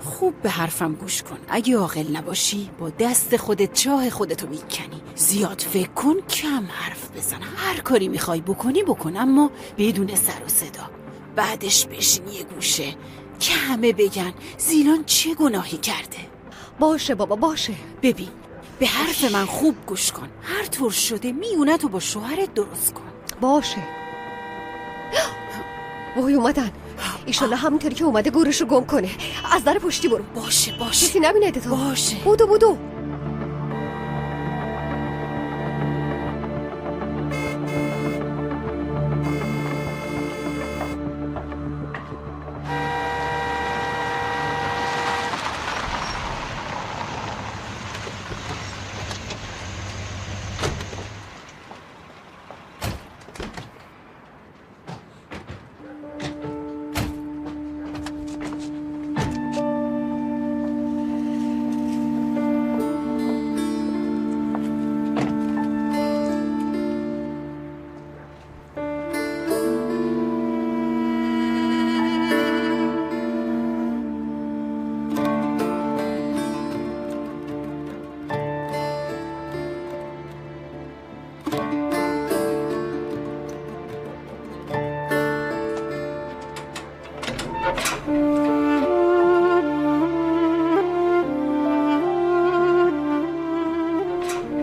خوب به حرفم گوش کن. اگه عاقل نباشی با دست خودت چاه خودتو میکنی. زیاد فکر کن، کم حرف بزن. هر کاری میخوای بکن، اما بدون سر و صدا. بعدش بشینی یه گوشه که همه بگن زیلان چه گناهی کرده. باشه بابا باشه. ببین، به حرف من خوب گوش کن. هر طور شده میونتو با شوهرت درست کن. باشه. وای اومدن. ایشالله همونطوری که اومده گورشو گم کنه. از در پشتی برو. باشه کسی نبینه تو. باشه. بودو.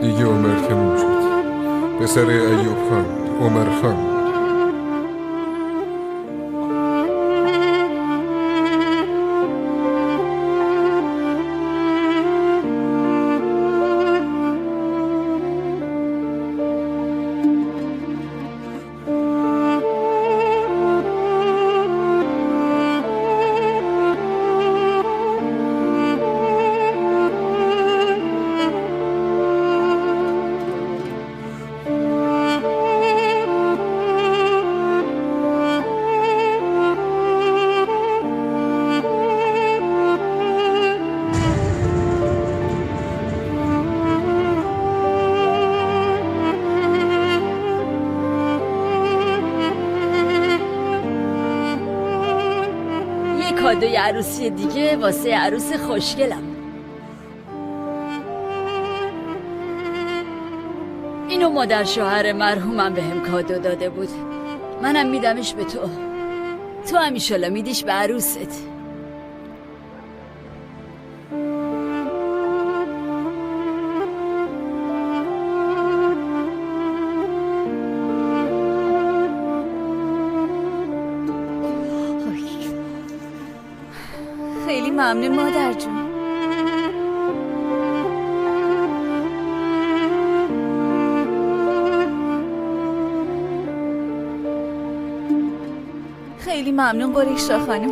دیگه عمر تموم شد. پسر ایوب خان، عمر خان. کادوی عروسی دیگه واسه عروس خوشگلم. اینو مادر شوهر مرحومم بهم کادو داده بود. منم میدمش به تو. تو هم ایشالا میدیش به عروست. خیلی ممنون مادر جون. خیلی ممنون قریشا خانم.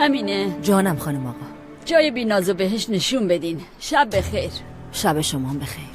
امینه جانم خانم آقا. جای بی‌ناز و بهش نشون بدین. شب بخیر. شب شما هم بخیر.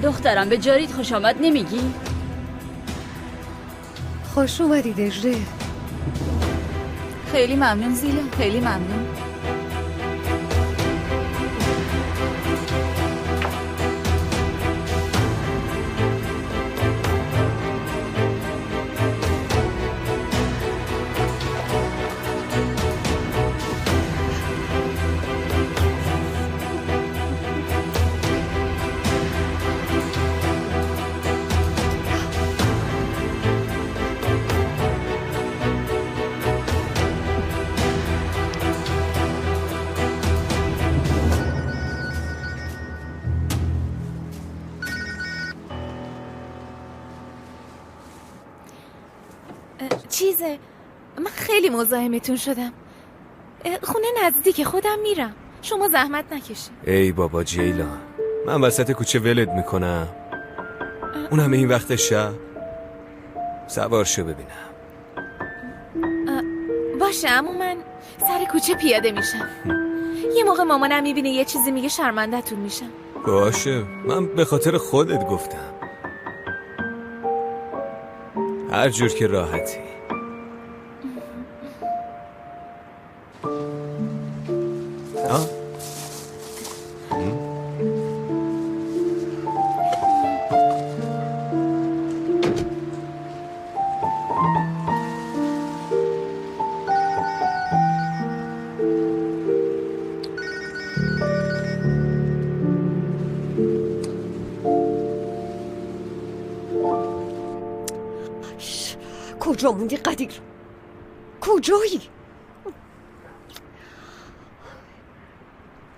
دخترم به جاریت خوش آمد نمیگی؟ خوش اومدی دژده. خیلی ممنون زیلا، خیلی ممنون. چیزه، من خیلی مزاحمتون شدم. خونه نزدیک، خودم میرم، شما زحمت نکشید. ای بابا جیلان، من وسط کوچه ولد میکنم، اون همه این وقت شب. سوار شو ببینم. باشه، اما من سر کوچه پیاده میشم. یه موقع مامانم میبینه یه چیزی میگه شرمنده‌تون میشم. باشه، من به خاطر خودت گفتم، هر جور که راحتی. کجا موندی قدیر؟ کجایی؟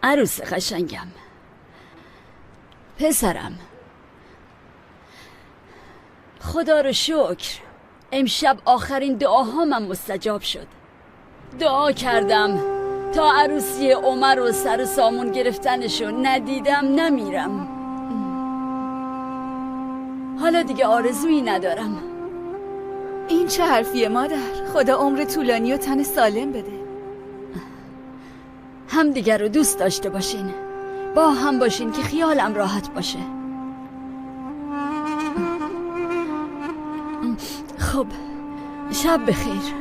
عروس قشنگم، پسرم، خدا رو شکر امشب آخرین دعاهامم مستجاب شد. دعا کردم تا عروسی عمر و سر سامون گرفتنشو ندیدم نمیرم. حالا دیگه آرزویی ندارم. این چه حرفیه مادر؟ خدا عمر طولانی و تن سالم بده. هم دیگر رو دوست داشته باشین، با هم باشین که خیالم راحت باشه. خب، شب بخیر.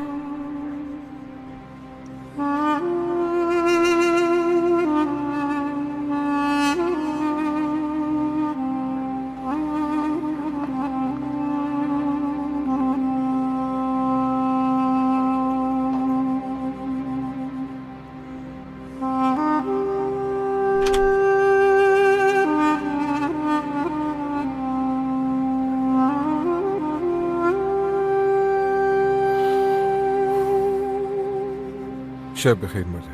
شب بخیر مادر.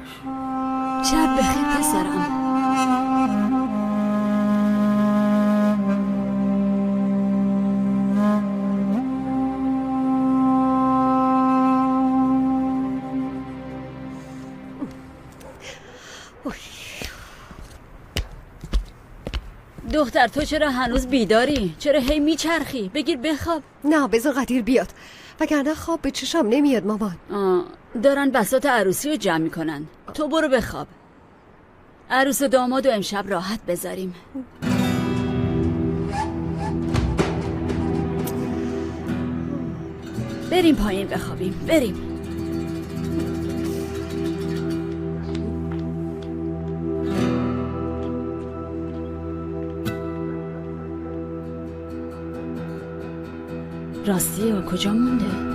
شب بخیر پسرم. دختر تو چرا هنوز بیداری؟ چرا هی میچرخی؟ بگیر بخواب. نه، بذار قدیر بیاد، وگرنه خواب به چشم نمیاد مامان. دارن بساط عروسی رو جمع میکنن، تو برو بخواب. عروس و داماد و امشب راحت بذاریم. بریم پایین بخوابیم، بریم. راستی و کجا مونده؟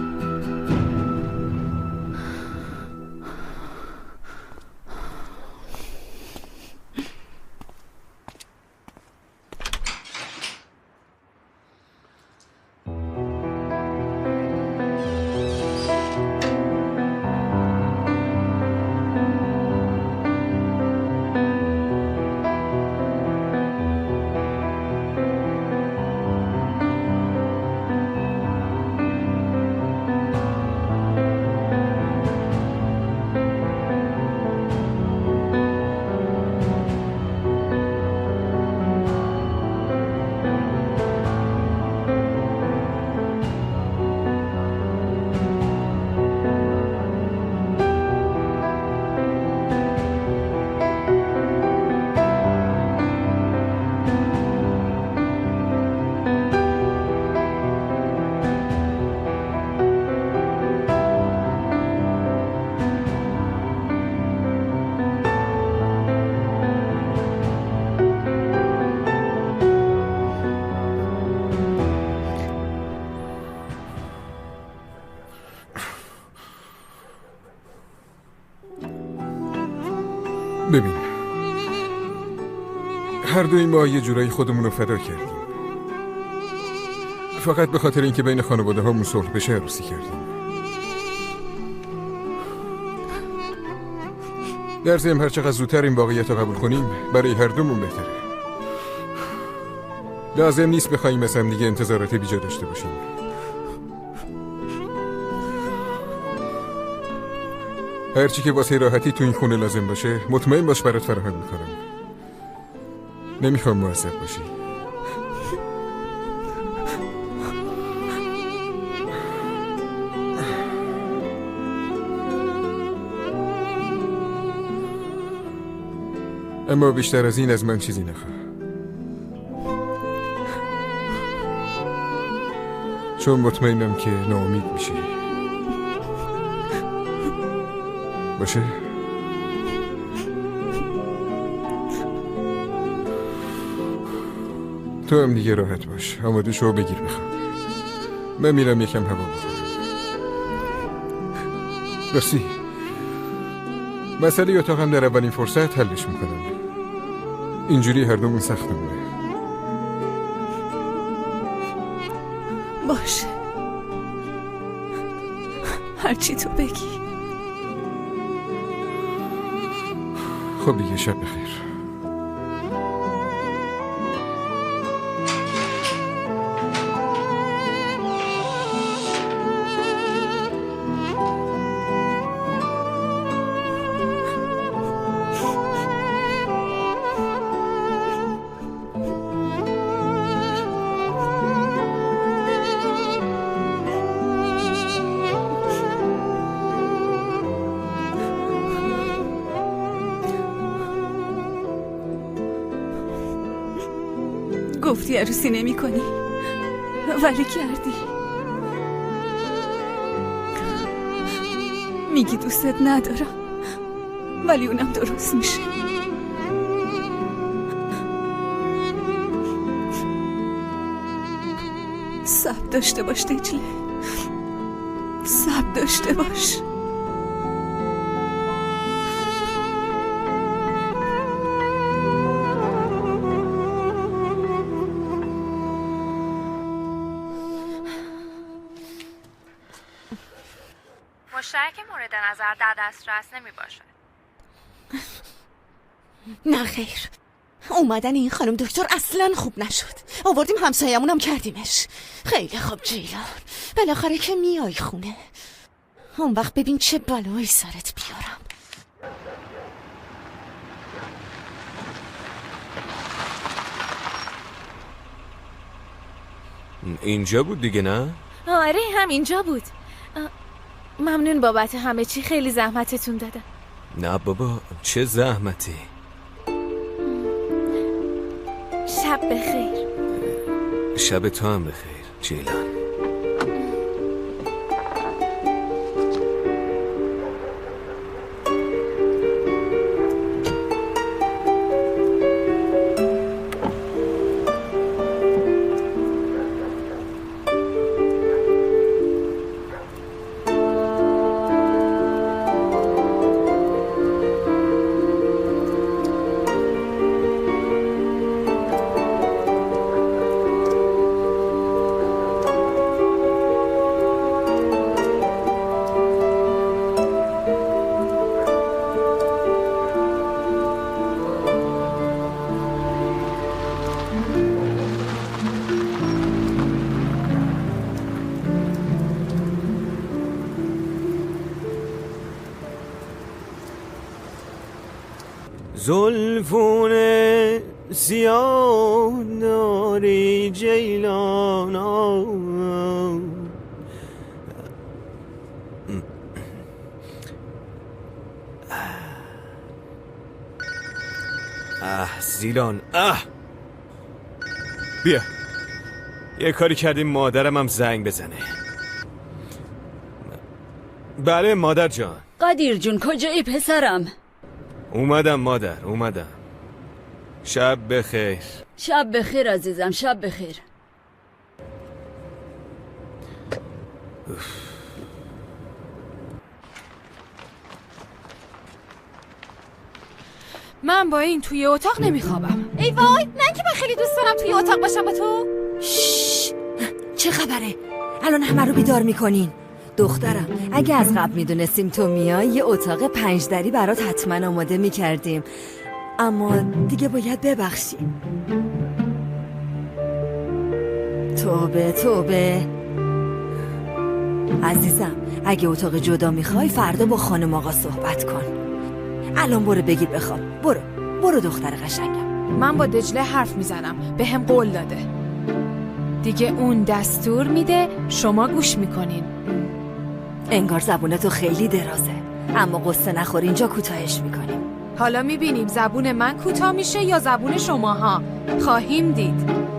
هر دوی ما یه جورایی خودمون رو فدا کردیم. فقط به خاطر اینکه بین خانواده ها صلح بشه عروسی کردیم. در ضمن هر چقدر زودتر این واقعیت رو قبول کنیم برای هر دومون بهتره. لازم نیست بخوایم از هم دیگه انتظارات بیجا داشته باشیم. هرچی که واسه راحتی تو این خونه لازم باشه مطمئن باش برات فراهم میکنم. نمیخوام معذب باشی. اما بیشتر از این از من چیزی نخواه، چون مطمئنم که ناامید میشی. باشه؟ تو هم دیگه راحت باش، آماده شو بگیر بخواب. من میرم یکم هوا بخورم. راستی مسئله اتاقم در اولین فرصت حلش میکنم. اینجوری هر دومون سختمونه. باشه، هرچی تو بگی. خب دیگه شب بخیر. گفتی عروسی نمی کنی ولی کردی. میگی دوستت ندارم ولی اونم درست میشه. صبر داشته باش دجله، صبر داشته باش. مشترک مورد نظر در دسترس نمی باشد. نه خیر، اومدن این خانم دکتر اصلا خوب نشد. آوردیم همسایمونم کردیمش. خیلی خوب جیلان، بالاخره که میای خونه. اون وقت ببین چه بلایی سرت بیارم. اینجا بود دیگه نه؟ آره همینجا بود. ممنون بابت همه چی، خیلی زحمتتون دادم. نه بابا چه زحمتی. شب بخیر. شب تو هم بخیر جیلان. زلفون سیاه داری جیلانا، زیلان بیا یه کاری کردیم مادرم هم زنگ بزنه. بله مادر جان. قدیر جون کجایی پسرم؟ اومدم مادر اومدم. شب بخیر. شب بخیر عزیزم، شب بخیر. من با این توی اتاق نمیخوابم. ای وای، من که من خیلی دوست دارم توی اتاق باشم با تو. شش. چه خبره؟ الان همه رو بیدار میکنین. دخترم اگه از قبل میدونستیم تو میای یه اتاق 5 دری برات حتما آماده میکردیم، اما دیگه باید ببخشیم. توبه عزیزم، اگه اتاق جدا میخوای فردا با خانم آقا صحبت کن. الان برو بگیر بخواب. برو دختر قشنگم. من با دجله حرف میزنم، به هم قول داده. دیگه اون دستور میده، شما گوش میکنین. انگار زبونتو خیلی درازه، اما قصه نخور، اینجا کوتاهش میکنیم. حالا میبینیم زبون من کوتاه میشه یا زبون شماها. خواهیم دید.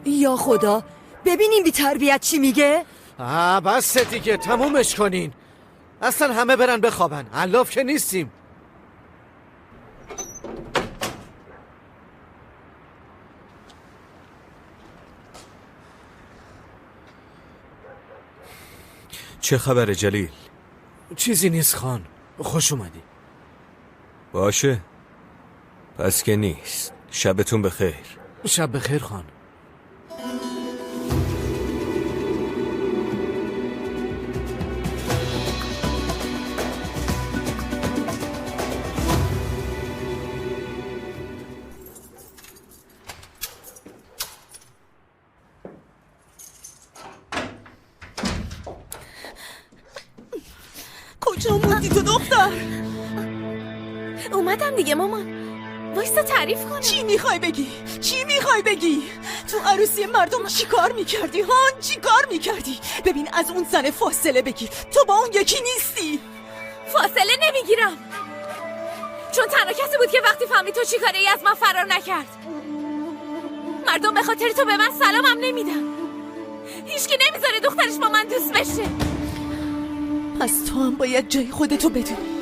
یا خدا، ببینیم بی تربیت چی میگه؟ بس دیگه، تمومش کنین. اصلا همه برن بخوابن، علاف که نیستیم. چه خبره جلیل؟ چیزی نیست خان، خوش اومدی. باشه، پس که نیست. شبتون بخیر. شب بخیر خان. کجا موندی تو دختر؟ اومدم دیگه مامان. وایستا تعریف کنم. چی میخوای بگی؟ تو عروسی مردم چی کار میکردی هان؟ چی کار میکردی؟ ببین از اون زن فاصله بگیر، تو با اون یکی نیستی. فاصله نمیگیرم، چون تنها کسی بود که وقتی فهمید تو چی کاره ای از من فرار نکرد. مردم به خاطر تو به من سلامم نمیدن. هیچکی نمیذاره دخترش با من دوست بشه. پس تو هم باید جای خودتو بدونی.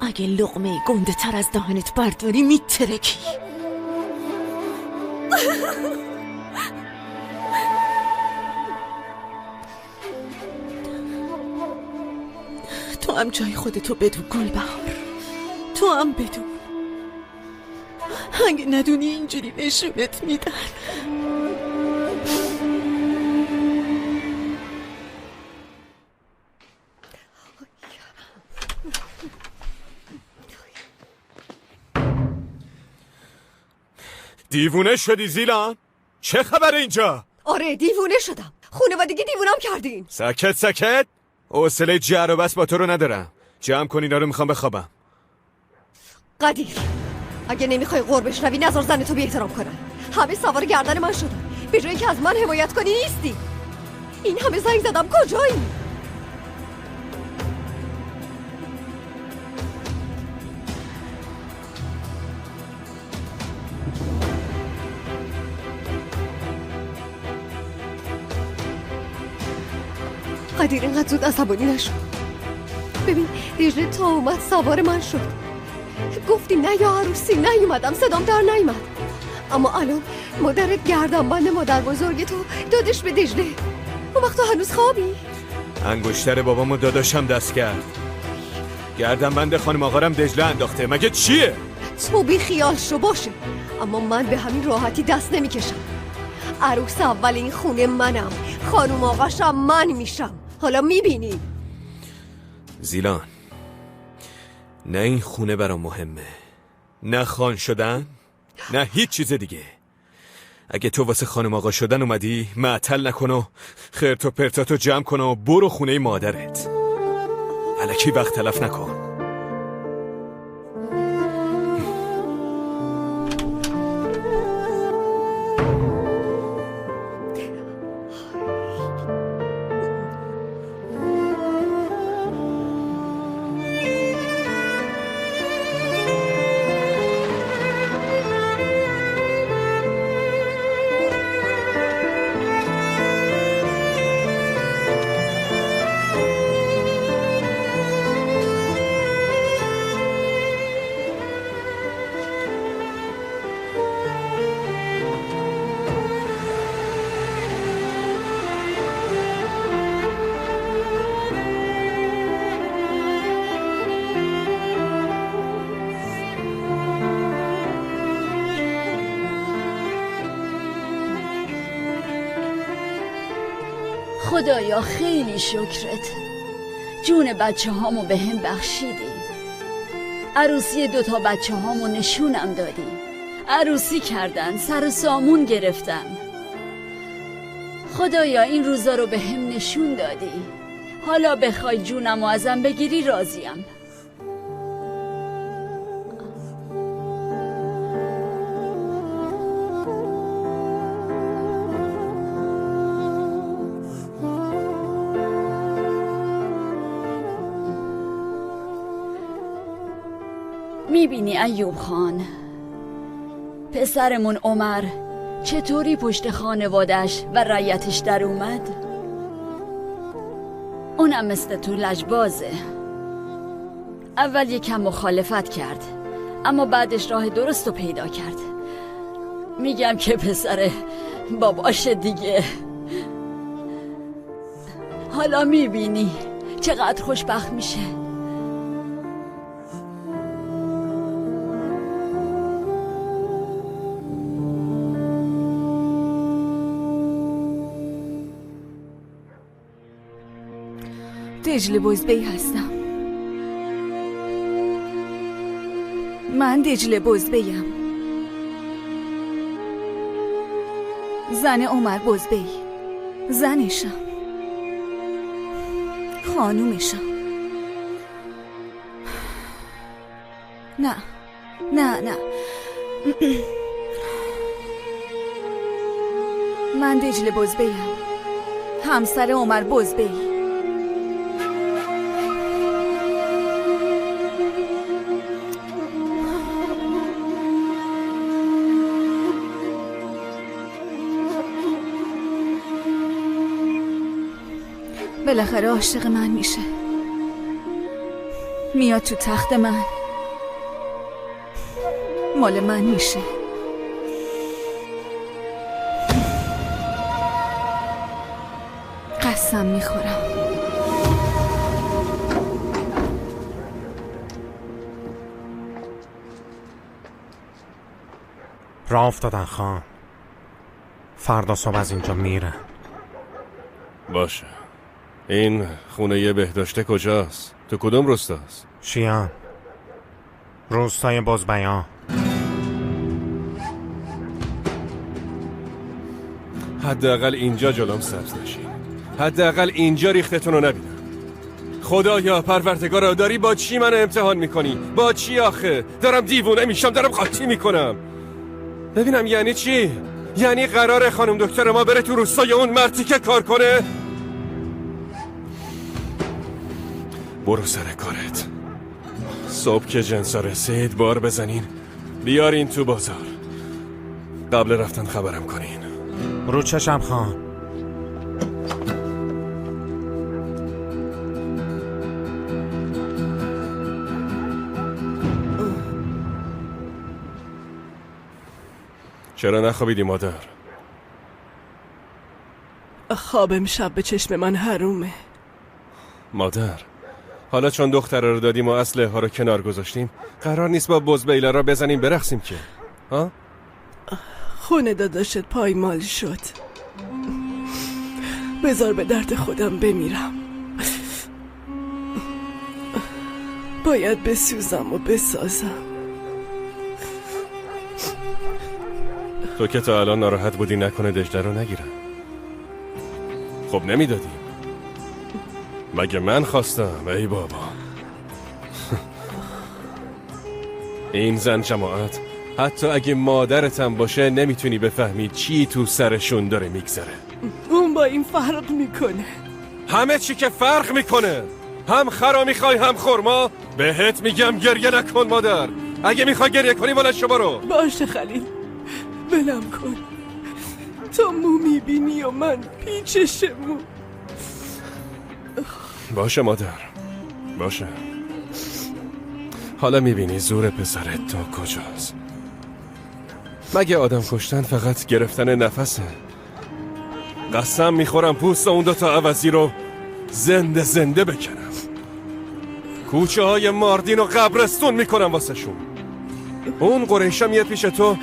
اگه لقمه گنده تر از دهنت برداری میترکی. تو هم جای خودتو بدون گلبهار، تو هم بدون. اگه ندونی اینجوری نشونت میدن. دیوونه شدی زیلان؟ چه خبره اینجا؟ آره دیوونه شدم. خانوادگی دیوونم کردین. سکت. حوصله جر و بس با تو رو ندارم. جمع کن اینا رو، میخوام بخوابم. قدیر، اگه نمیخوای قربش روی نظر زن تو بی احترام کنن. همه سوار گردن من شدن، به جایی که از من حمایت کنی نیستی. این همه زنگ زدم، کجایی؟ قدیر اینقدر زود عصبانی نشد. ببین دجله تا اومد سوار من شد. گفتی نه یا عروسی، نیومدم، صدام در نیومد. اما الان مادرت گردنبند مادر بزرگ تو دادش به دجله. اون وقت تو هنوز خوابی؟ انگشتر بابامو داداشم دست کرد. گردنبند خانم آقارم دجله انداخته. مگه چیه؟ تو بی خیال شو باشه، اما من به همین راحتی دست نمیکشم. عروس اول این خونه منم، خانم آقاشم من میشم. حالا میبینی. زیلان، نه این خونه برام مهمه، نه خان شدن، نه هیچ چیز دیگه. اگه تو واسه خانم آقا شدن اومدی، معطل نکن و خرت و پرتاتو جمع کن و برو خونه مادرت. الکی وقت تلف نکن. خدایا خیلی شکرت، جون بچه هامو به هم بخشیدی. عروسی 2 بچه هامو نشونم دادی. عروسی کردن، سر سامون گرفتن. خدایا این روزا رو به هم نشون دادی. حالا بخوای جونمو ازم بگیری راضیم. میبینی ایوب خان، پسرمون عمر چطوری پشت خانوادش و رعیتش در اومد؟ اونم مثل تو لجبازه. اول یکم مخالفت کرد، اما بعدش راه درست رو پیدا کرد. میگم که پسر باباشه دیگه. حالا میبینی چقدر خوشبخت میشه. دجله بزبی هستم. من دجله بزبیم، زن عمر بزبی، زنشم، خانومشم. نه نه نه من دجله بزبیم، همسر عمر بزبی. بالاخره عاشق من میشه، میاد تو تخت من، مال من میشه. قسم میخورم. راه افتادن خان، فردا صبح از اینجا میرن. باشه. این خونه بهداشته کجاست؟ تو کدوم روستاست؟ شیان، روستای بزبیان. حداقل اینجا جلوم سبز نشین، حداقل اینجا ریختتون رو نبینم. خدایا پروردگارا، داری با چی من امتحان میکنی؟ با چی آخه؟ دارم دیوونه میشم، دارم قاطی میکنم. ببینم یعنی چی؟ یعنی قراره خانم دکتر ما بره تو روستای اون مردی که کار کنه؟ برو سر کارت. صبح که جنسا رسید بار بزنین، بیارین تو بازار. قبل رفتن خبرم کنین. رو چشم خان. چرا نخوابیدی مادر؟ خواب امشب به چشم من حرومه. مادر، حالا چون دختره رو دادیم و اسلحه ها رو کنار گذاشتیم، قرار نیست با بزبیلا را بزنیم برقصیم که؟ ها؟ خونه داداشت پایمال شد. بذار به درد خودم بمیرم. باید بسوزم و بسازم. تو که تا الان ناراحت بودی نکنه دجله رو نگیرم. خب نمیدادی. مگه من خواستم؟ ای بابا. این زن جماعت، حتی اگه مادرتم باشه نمیتونی بفهمی چی تو سرشون داره میگذره. اون با این فرق میکنه. همه چی که فرق میکنه. هم خرا میخوای هم خورما. بهت میگم گریه نکن مادر. اگه میخوای گریه کنی ولش شو برو. باشه خلیل، ولم کن. تو مو میبینی و من پیچش مو. باشه مادر، باشه. حالا میبینی زور پسرت تا کجاست. مگه آدم کشتن فقط گرفتن نفسه؟ قسم میخورم پوست اون 2 عوضی رو زنده زنده بکنم. کوچه های ماردین و قبرستون میکنم واسه شون. اون قریشا میاد پیش تو،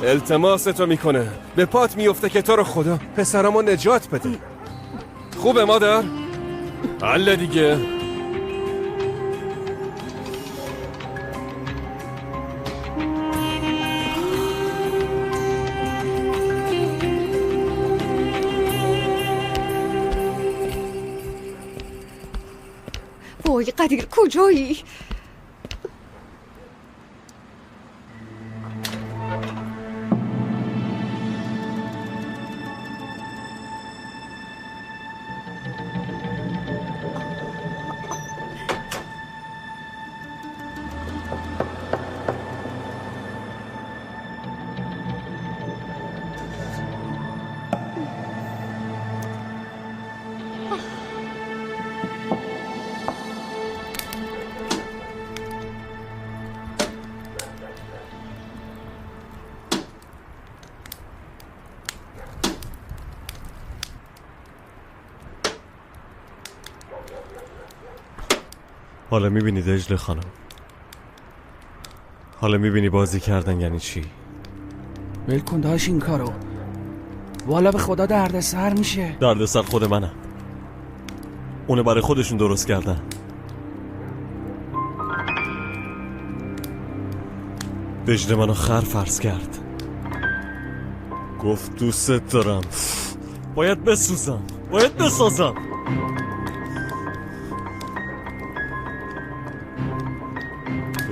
التماس تو میکنه، به پات میفته که تو رو خدا پسرامو نجات بده. خوبه مادر؟ حله دیگه. وای قدیر کجایی؟ حالا میبینی دجله خانم؟ حالا میبینی بازی کردن یعنی چی؟ ول کن داش این کارو. والا به خدا دردسر میشه. دردسر خود منم. اونو برای خودشون درست کردن. دجله منو خر فرض کرد. گفت دوست دارم. باید بسوزم. باید بسازم.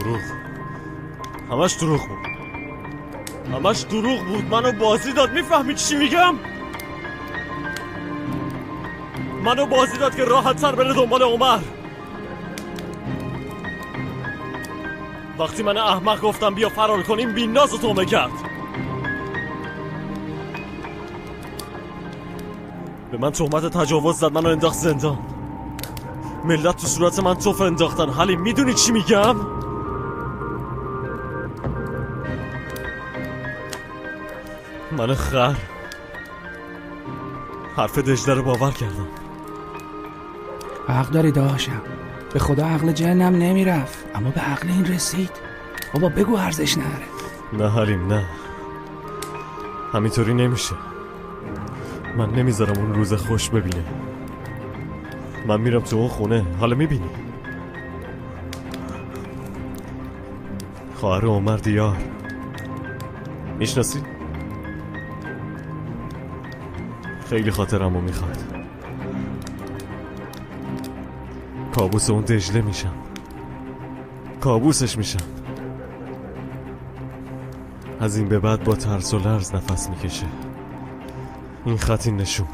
دروغ. همش دروغ بود. همش دروغ بود. منو بازی داد. میفهمی چی میگم؟ منو بازی داد که راحت تر بره دنبال عمر. وقتی من احمق گفتم بیا فرار کنیم بی ناز و تومه کرد. به من تهمت تجاوز زد. منو انداخت زندان. ملت تو صورت من توف انداختن. حالی میدونی چی میگم؟ من خر حرف دجله رو باور کردم. حق داری داشم. به خدا عقل جنم نمیرفت، اما به عقل این رسید. بابا بگو ارزش نره. نه حلیم نه، همینطوری نمیشه. من نمیذارم اون روز خوش ببینه. من میرم تو اون خونه. حالا میبینی خواهر عمر دیار میشناسی؟ خیلی خاطرمو میخواد. کابوس اون دجله میشم. کابوسش میشم. از این به بعد با ترس و لرز نفس میکشه. این خط این نشون.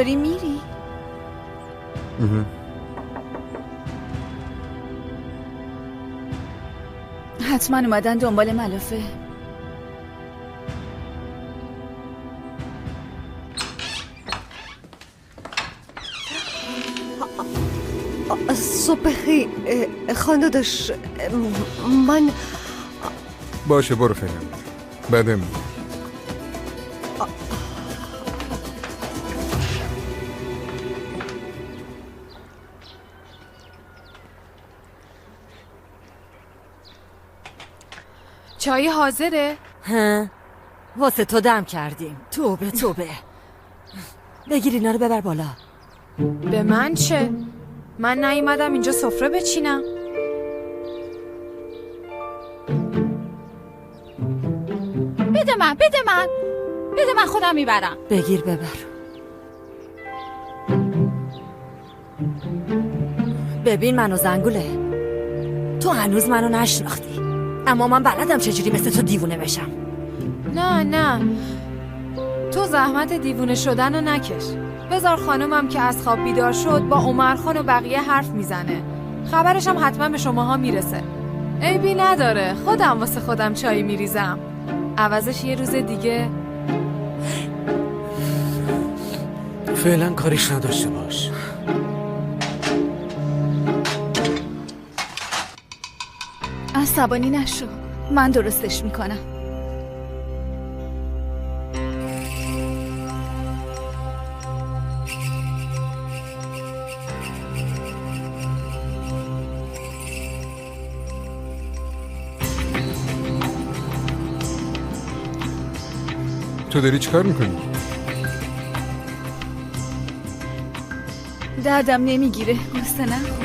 داری میری؟ حتما اومدن دنبال ملافه. صبح بخیر خانداداش. من باشه برو فعلا، بعدم چای حاضره؟ ها واسه تو دم کردیم. توبه توبه. بگیر اینا رو ببر بالا. به من چه؟ من نیومدم اینجا سفره بچینم. بده من خودم میبرم. بگیر ببر. ببین منو زنگوله، تو هنوز منو نشناختی، اما من بلدم چجوری مثل تو دیوونه بشم. نه تو زحمت دیوونه شدن رو نکش. بذار خانومم که از خواب بیدار شد با عمر خان و بقیه حرف میزنه. خبرش هم حتما به شماها میرسه. عیبی نداره، خودم واسه خودم چای میریزم. عوضش یه روز دیگه. فعلا کاریش نداشته باش. عصبانی نشو، من درستش میکنم. تو داری چیکار میکنی؟ دردم نمیگیره، قصه نخور.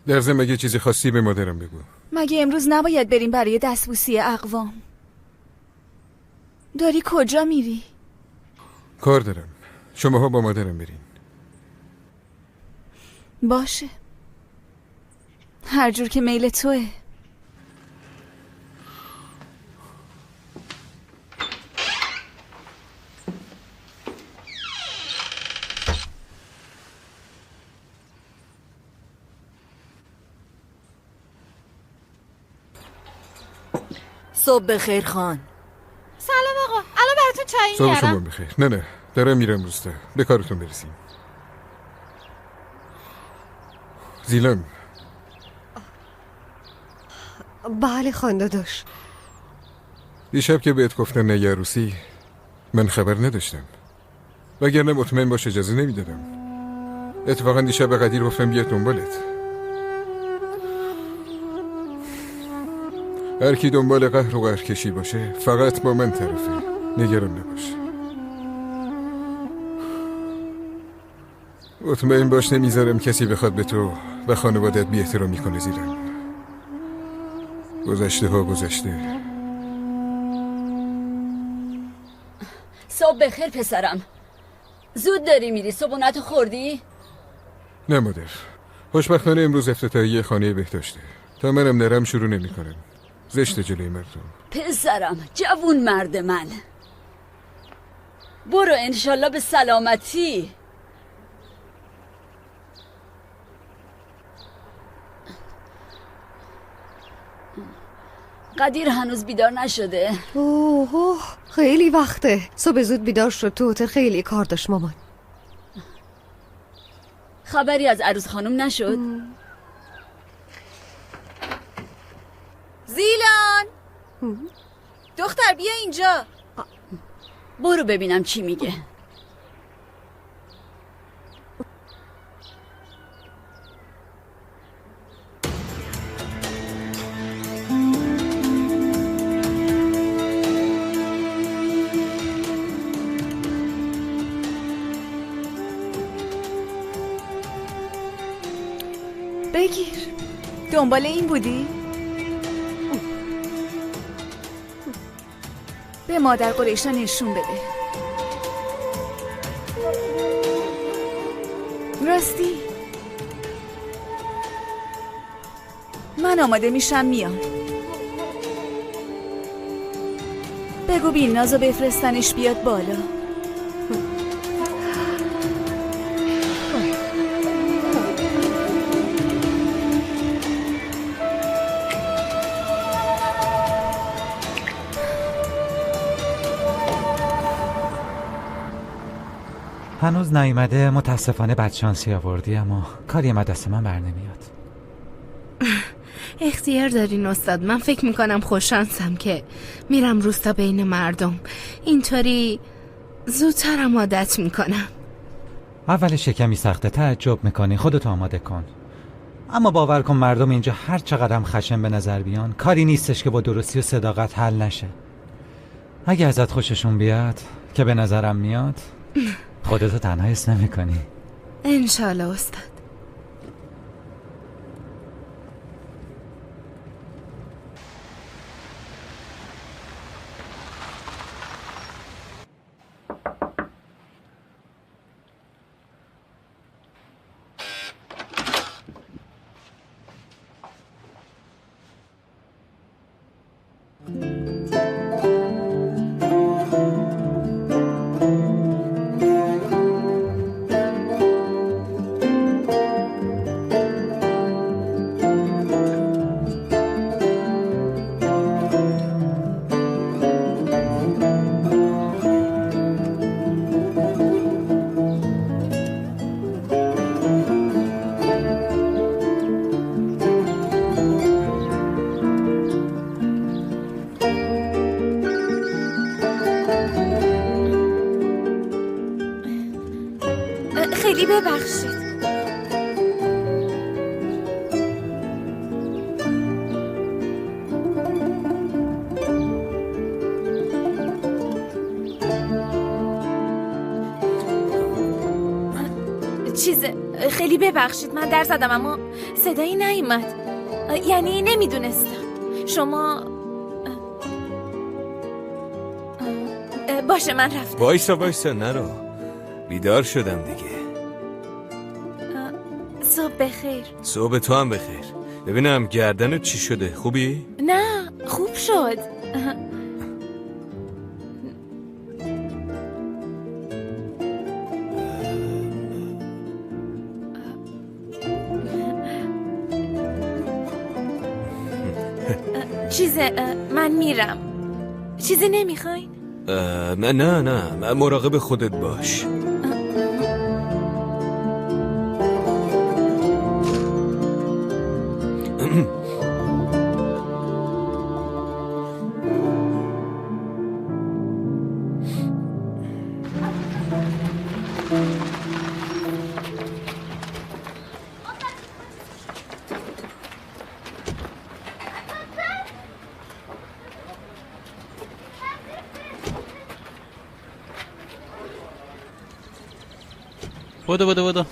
در ضمن اگه چیزی خواستی به مادرم بگو. مگه امروز نباید بریم برای دستبوسی اقوام؟ داری کجا میری؟ کار دارم. شماها با مادرم برین. باشه، هر جور که میل توه. صبح بخیر خان. سلام آقا، الان براتون چای صبح میارم. شما بخیر. نه دارم میرم روستا، به کارتون برسیم. زیلان. بله خانداداش. دیشب که بهت گفتن نه عروسی، من خبر نداشتم، وگرنه مطمئن باش اجازه نمیدادم. اتفاقا دیشب به قدیر گفتم بیاد دنبالت. هر کی دنبال قهر و قهرکشی باشه فقط با من طرفه. نگران نباش. مطمئن باش نمیذارم کسی بخواد به تو و خانوادت بی احترامی کنه زیرم. گذشته ها گذشته. صبح بخیر پسرم. زود داری میری؟ صبحونتو خوردی؟ نه مادر، خوشبختانه امروز افتتاحیه خانه بهداشته. تا منم نرم شروع نمی کنم. زشت جلوی مردم. پسرم، جوون مرد من. برو انشالله به سلامتی. قدیر هنوز بیدار نشده؟ اوه خیلی وقته. صبح زود بیدار شد، تو هتل خیلی کار داشت مامان. خبری از عروس خانم نشد؟ زیلان دختر بیا اینجا. برو ببینم چی میگه. بگیر. دنبال این بودی؟ به مادر قریشا نشون بده. راستی من آماده میشم میام. بگو بیلنازو بفرستنش بیاد بالا. هنوز نیومده. متاسفانه بدشانسی آوردی، اما کاری از دست من بر نمیاد. اختیار دارین استاد. من فکر میکنم خوششانسم که میرم روستا بین مردم. اینطوری زودترم عادت میکنم. اولش کمی سخته، تعجب میکنی، خودتو آماده کن. اما باور کن مردم اینجا هر چقدر هم خشن به نظر بیان، کاری نیستش که با درستی و صداقت حل نشه. اگه ازت خوششون بیاد که به نظرم میاد، خودتو تنها حس نمیکنی. انشالله استاد. خیلی ببخشید. خیلی ببخشید، من در زدم اما صدایی نیومد. یعنی نمیدونستم شما. باشه من رفتم. وایسا نرو، بیدار شدم دیگه. صبح بخیر. صبح تو هم بخیر. ببینم گردنت چی شده، خوبی؟ نه خوب شد. من میرم. چیزی نمیخواین؟ نه مراقب خودت باش. بدو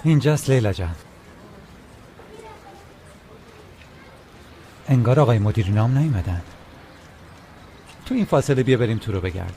اینجاست لیلا جان. انگار آقای مدیر نام نیومدن. تو این فاصله بیا بریم تو رو بگرد.